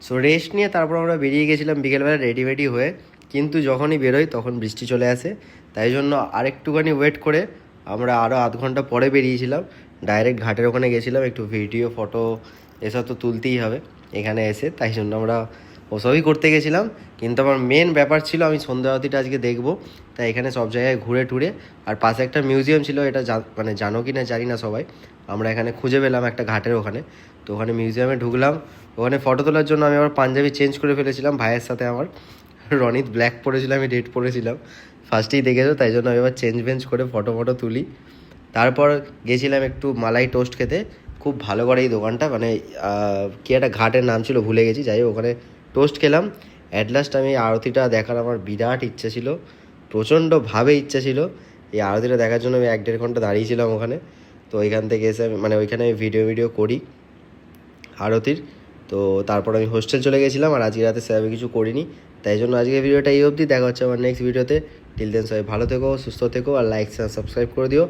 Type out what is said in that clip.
So rest নিয়ে তারপর আমরা বেরিয়ে গেছিলাম বিকেলবেলা রেডি হয়ে, কিন্তু যখনই বেরোই তখন বৃষ্টি চলে আসে। তাই জন্য আরেকটুখানি ওয়েট করে আমরা আরও আধ ঘন্টা পরে বেরিয়েছিলাম, ডাইরেক্ট ঘাটের ওখানে গেছিলাম। একটু ভিডিও ফটো এসব তো তুলতেই হবে এখানে এসে, তাই জন্য আমরা ওসবই করতে গেছিলাম। কিন্তু আমার মেন ব্যাপার ছিল আমি সন্ধ্যা আরতিটা আজকে দেখব, তাই এখানে সব জায়গায় ঘুরে টুরে। আর পাশে একটা মিউজিয়াম ছিল, এটা মানে জানো কি না জানি না সবাই, আমরা এখানে খুঁজে পেলাম একটা ঘাটের ওখানে। তো ওখানে মিউজিয়ামে ঢুকলাম, ওখানে ফটো তোলার জন্য আমি আবার পাঞ্জাবি চেঞ্জ করে ফেলেছিলাম ভাইয়ের সাথে আমার। রনিত ব্ল্যাক পরেছিলাম, আমি রেড পরেছিলাম, ফার্স্টেই দেখেছো, তাই জন্য আমি এবার চেঞ্জ করে ফটো তুলি। তারপর গেছিলাম একটু মালাই টোস্ট খেতে, খুব ভালো করে এই দোকানটা, মানে কি একটা ঘাটের নাম ছিল ভুলে গেছি, যাই হোক ওখানে টোস্ট খেলাম। অ্যাট লাস্ট আমি আরতিটা দেখার আমার বিরাট ইচ্ছা ছিল, প্রচণ্ডভাবে ইচ্ছা ছিল। এই আরতিটা দেখার জন্য আমি 1-1.5 ঘন্টা দাঁড়িয়েছিলাম ওখানে। তো ওইখান থেকে এসে মানে ওইখানে আমি ভিডিও করি আরতির। তো তারপর আমি হোস্টেল চলে গেছিলাম, আর আজকে রাতে সেভাবে কিছু করিনি। তাই জন্য আজকে ভিডিওটা এই অবধি, দেখা হচ্ছে আমার নেক্সট ভিডিওতে। টিল দেন সবাই ভালো থেকো, সুস্থ থেকো, আর লাইক সাবস্ক্রাইব করে দিও।